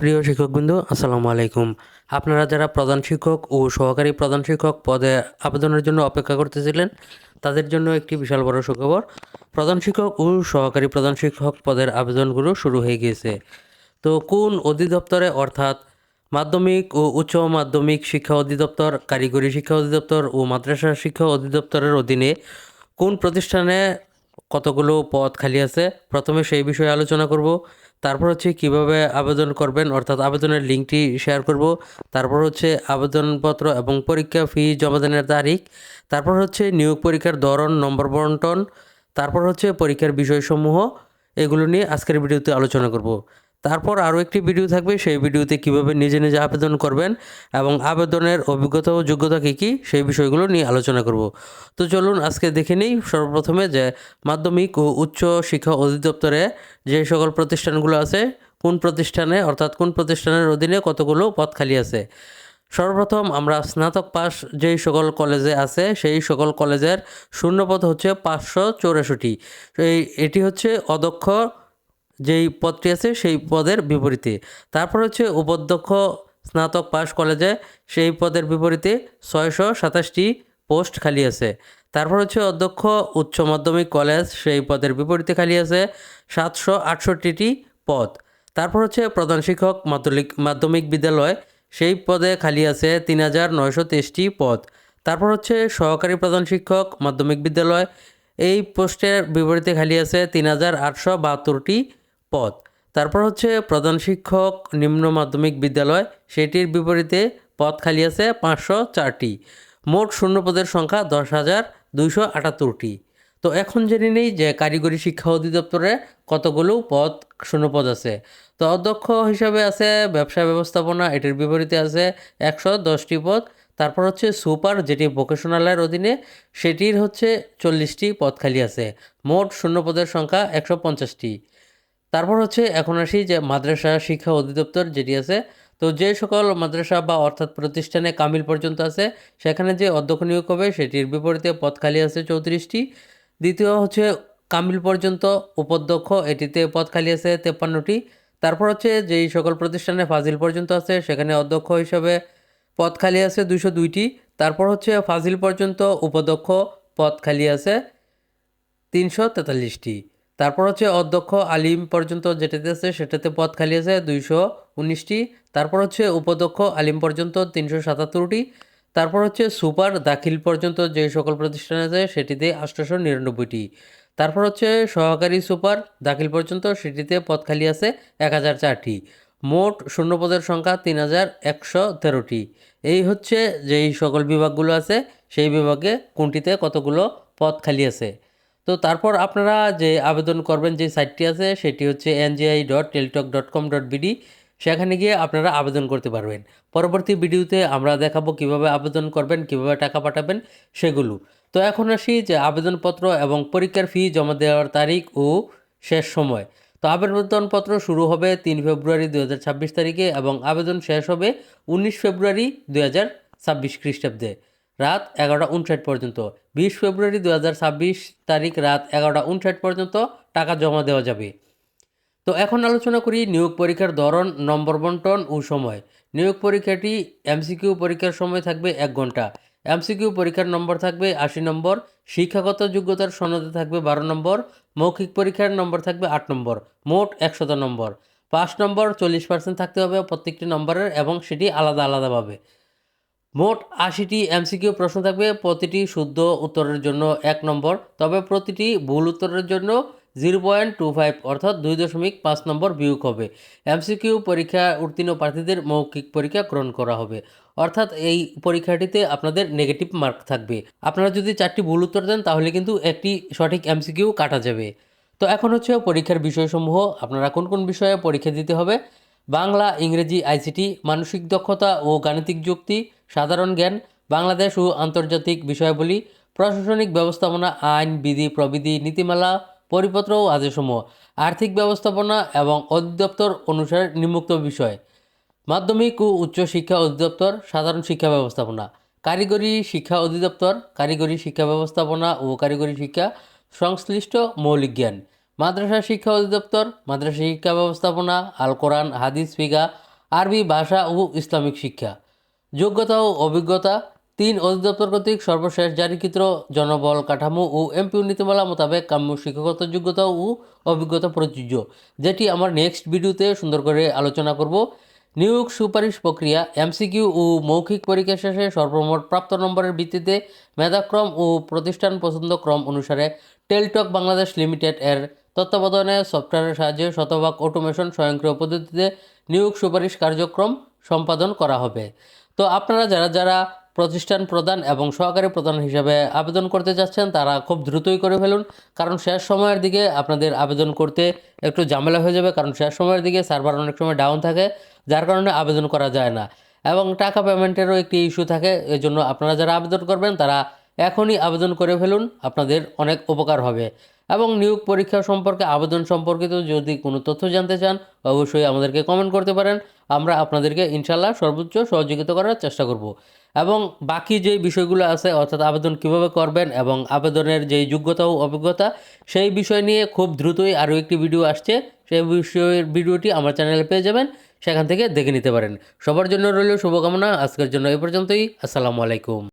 প্রিয় শিক্ষকবৃন্দ, আসসালামু আলাইকুম। আপনারা যারা প্রধান শিক্ষক ও সহকারী প্রধান শিক্ষক পদে আবেদনের জন্য অপেক্ষা করতেছিলেন, তাদের জন্য একটি বিশাল বড় সুখবর। প্রধান শিক্ষক ও সহকারী প্রধান শিক্ষক পদের আবেদনগুলো শুরু হয়ে গিয়েছে। তো কোন অধিদপ্তরে, অর্থাৎ মাধ্যমিক ও উচ্চ মাধ্যমিক শিক্ষা অধিদপ্তর, কারিগরি শিক্ষা অধিদপ্তর ও মাদ্রাসা শিক্ষা অধিদপ্তরের অধীনে কোন প্রতিষ্ঠানে কতগুলো পদ খালি আছে, প্রথমে সেই বিষয়ে আলোচনা করব। তারপর হচ্ছে কিভাবে আবেদন করবেন, অর্থাৎ আবেদনের লিঙ্কটি শেয়ার করব। তারপর হচ্ছে আবেদনপত্র এবং পরীক্ষা ফি জমাদানের তারিখ। তারপর হচ্ছে নিয়োগ পরীক্ষার ধরন, নম্বর বন্টন। তারপর হচ্ছে পরীক্ষার বিষয়সমূহ। এগুলো নিয়ে আজকের ভিডিওতে আলোচনা করব। তারপর আরও একটি ভিডিও থাকবে, সেই ভিডিওতে কিভাবে নিজে নিজে আবেদন করবেন এবং আবেদনের অভিজ্ঞতা ও যোগ্যতা কী কী, সেই বিষয়গুলো নিয়ে আলোচনা করব। তো চলুন আজকে দেখে নিই সর্বপ্রথমে যে মাধ্যমিক ও উচ্চ শিক্ষা অধিদপ্তরে যে সকল প্রতিষ্ঠানগুলো আছে, কোন প্রতিষ্ঠানে, অর্থাৎ কোন প্রতিষ্ঠানের অধীনে কতগুলো পদ খালি আছে। সর্বপ্রথম আমরা স্নাতক পাস যেই সকল কলেজে আছে, সেই সকল কলেজের শূন্যপদ হচ্ছে 564। এটি হচ্ছে অধ্যক্ষ যেই পদটি আছে সেই পদের বিপরীতে। তারপর হচ্ছে উপাধ্যক্ষ স্নাতক পাস কলেজে, সেই পদের বিপরীতে 627টি পোস্ট খালি আছে। তারপর হচ্ছে অধ্যক্ষ উচ্চ মাধ্যমিক কলেজ, সেই পদের বিপরীতে খালি আছে 768টি পদ। তারপর হচ্ছে প্রধান শিক্ষক মাধ্যমিক বিদ্যালয়, সেই পদে খালি আছে 3923টি পদ। তারপর হচ্ছে সহকারী প্রধান শিক্ষক মাধ্যমিক বিদ্যালয়, এই পোস্টের বিপরীতে খালি আছে 3872টি পদ। তারপর হচ্ছে প্রধান শিক্ষক নিম্ন মাধ্যমিক বিদ্যালয়, সেটির বিপরীতে পদ খালি আছে 504টি। মোট শূন্যপদের সংখ্যা 10,278টি। তো এখন জেনে নিই যে কারিগরি শিক্ষা অধিদপ্তরে কতগুলো পদ শূন্যপদ আছে। তো অধ্যক্ষ হিসাবে আছে ব্যবসা ব্যবস্থাপনা, এটির বিপরীতে আছে 110টি পদ। তারপর হচ্ছে সুপার, যেটি ভোকেশনালের অধীনে, সেটির হচ্ছে 40টি পদ খালি আছে। মোট শূন্যপদের সংখ্যা 150টি। তারপর হচ্ছে এখন আসি যে মাদ্রাসা শিক্ষা অধিদপ্তর যেটি আছে। তো যে সকল মাদ্রাসা বা অর্থাৎ প্রতিষ্ঠানে কামিল পর্যন্ত আছে, সেখানে যে অধ্যক্ষ নিয়োগ হবে সেটির বিপরীতে পদ খালি আছে 34টি। দ্বিতীয় হচ্ছে কামিল পর্যন্ত উপাধ্যক্ষ, এটিতে পদ খালি আছে 53টি। তারপর হচ্ছে যেই সকল প্রতিষ্ঠানে ফাজিল পর্যন্ত আছে, সেখানে অধ্যক্ষ হিসাবে পদ খালি আছে 202টি। তারপর হচ্ছে ফাজিল পর্যন্ত উপাধ্যক্ষ, পদ খালি আছে 343টি। তারপর হচ্ছে অধ্যক্ষ আলিম পর্যন্ত যেটাতে আছে, সেটাতে পদ খালি আছে 219টি। তারপর হচ্ছে উপাধ্যক্ষ আলিম পর্যন্ত 377টি। তারপর হচ্ছে সুপার দাখিল পর্যন্ত যে সকল প্রতিষ্ঠান আছে, সেটিতে 899টি। তারপর হচ্ছে সহকারী সুপার দাখিল পর্যন্ত, সেটিতে পদ খালি আছে 1004টি। মোট শূন্যপদের সংখ্যা 3113টি। এই হচ্ছে যেই সকল বিভাগগুলো আছে, সেই বিভাগে কোনটিতে কতগুলো পদ খালি আছে। তো তারপর আপনারা যে আবেদন করবেন যে সাইটটি আছে, সেটি হচ্ছে ngi.teltok.com.bd। সেখানে গিয়ে আপনারা আবেদন করতে পারবেন। পরবর্তী ভিডিওতে আমরা দেখাবো কিভাবে আবেদন করবেন, কিভাবে টাকা পাঠাবেন সেগুলো। তো এখন আসি যে আবেদনপত্র এবং পরীক্ষার ফি জমা দেওয়ার তারিখ ও শেষ সময়। তো আবেদনপত্র শুরু হবে 3 ফেব্রুয়ারি 2026 তারিখে এবং আবেদন শেষ হবে 19 ফেব্রুয়ারি 2026 খ্রিস্টাব্দে রাত 11:59 পর্যন্ত। 20 ফেব্রুয়ারি 2026 তারিখ রাত 11:59 পর্যন্ত টাকা জমা দেওয়া যাবে। তো এখন আলোচনা করি নিয়োগ পরীক্ষার ধরন, নম্বর বন্টন ও সময়। নিয়োগ পরীক্ষাটি এমসিকিউ পরীক্ষার সময় থাকবে 1 ঘন্টা। এমসিকিউ পরীক্ষার নম্বর থাকবে 80 নম্বর। শিক্ষাগত যোগ্যতার সনদে থাকবে 12 নম্বর। মৌখিক পরীক্ষার নম্বর থাকবে 8 নম্বর। মোট 100 নম্বর। পাস নম্বর 40% থাকতে হবে প্রত্যেকটি নম্বরের, এবং সেটি আলাদা আলাদাভাবে। মোট 80টি এমসিকিউ প্রশ্ন থাকবে, প্রতিটি শুদ্ধ উত্তরের জন্য 1 নম্বর, তবে প্রতিটি ভুল উত্তরের জন্য 0.25 অর্থাৎ 2.5 নম্বর বিয়োগ হবে। এমসিকিউ পরীক্ষা উত্তীর্ণ প্রার্থীদের মৌখিক পরীক্ষা গ্রহণ করা হবে, অর্থাৎ এই পরীক্ষাটিতে আপনাদের নেগেটিভ মার্ক থাকবে। আপনারা যদি 4টি ভুল উত্তর দেন, তাহলে কিন্তু একটি সঠিক এমসিকিউ কাটা যাবে। তো এখন হচ্ছে পরীক্ষার বিষয়সমূহ, আপনারা কোন কোন বিষয়ে পরীক্ষা দিতে হবে। বাংলা, ইংরেজি, আইসিটি, মানসিক দক্ষতা ও গাণিতিক যুক্তি, সাধারণ জ্ঞান, বাংলাদেশ ও আন্তর্জাতিক বিষয়াবলী, প্রশাসনিক ব্যবস্থাপনা, আইন, বিধি, প্রবিধি, নীতিমালা, পরিপত্র ও আদেশসমূহ, আর্থিক ব্যবস্থাপনা এবং অধিদপ্তর অনুসারে নিম্নোক্ত বিষয়। মাধ্যমিক ও উচ্চ শিক্ষা অধিদপ্তর সাধারণ শিক্ষা ব্যবস্থাপনা। কারিগরি শিক্ষা অধিদপ্তর কারিগরি শিক্ষা ব্যবস্থাপনা ও কারিগরি শিক্ষা সংশ্লিষ্ট মৌলিক জ্ঞান। মাদ্রাসা শিক্ষা অধিদপ্তর মাদ্রাসা শিক্ষা ব্যবস্থাপনা, আল কোরআন, হাদিস, ফিকা, আরবি ভাষা ও ইসলামিক শিক্ষা। যোগ্যতা ও অভিজ্ঞতা। 3 অধিদপ্তর কর্তৃক সর্বশেষ জারিকৃত জনবল কাঠামো ও এমপিও নীতিমালা মোতাবেক কাম্য শিক্ষাগত যোগ্যতা ও অভিজ্ঞতা প্রযোজ্য, যেটি আমার নেক্সট ভিডিওতে সুন্দর করে আলোচনা করব। নিয়োগ সুপারিশ প্রক্রিয়া। এমসিকিউ ও মৌখিক পরীক্ষা শেষে সর্বমোট প্রাপ্ত নম্বরের ভিত্তিতে মেধাক্রম ও প্রতিষ্ঠান পছন্দ ক্রম অনুসারে টেলটক বাংলাদেশ লিমিটেড এর তত্ত্বাবধানে সফটওয়্যারের সাহায্যে শতভাগ অটোমেশন স্বয়ংক্রিয় পদ্ধতিতে নিয়োগ সুপারিশ কার্যক্রম সম্পাদন করা হবে। তো আপনারা যারা যারা প্রতিষ্ঠান প্রধান এবং সহকারী প্রধান হিসাবে আবেদন করতে যাচ্ছেন তারা খুব দ্রুতই করে ফেলুন, কারণ শেষ সময়ের দিকে আপনাদের আবেদন করতে একটু ঝামেলা হয়ে যাবে, কারণ শেষ সময়ের দিকে সার্ভার অনেক সময় ডাউন থাকে, যার কারণে আবেদন করা যায় না এবং টাকা পেমেন্টেরও একটি ইস্যু থাকে। এজন্য আপনারা যারা আবেদন করবেন তারা এখনই আবেদন করে ফেলুন, আপনাদের অনেক উপকার হবে। এবং নিয়োগ পরীক্ষা সম্পর্কে আবেদন সম্পর্কিত যদি কোনো তথ্য জানতে চান অবশ্যই আমাদেরকে কমেন্ট করতে পারেন, আমরা আপনাদেরকে ইনশাল্লাহ সর্বোচ্চ সহযোগিতা করার চেষ্টা করব। এবং বাকি যে বিষয়গুলো আছে অর্থাৎ আবেদন কিভাবে করবেন এবং আবেদনের যেই যোগ্যতা ও অভিজ্ঞতা সেই বিষয় নিয়ে খুব দ্রুতই আরও একটি ভিডিও আসছে, সেই বিষয়ের ভিডিওটি আমার চ্যানেলে পেয়ে যাবেন, সেখান থেকে দেখে নিতে পারেন। সবার জন্য রইল শুভকামনা। আজকের জন্য এই পর্যন্তই। আসসালামু আলাইকুম।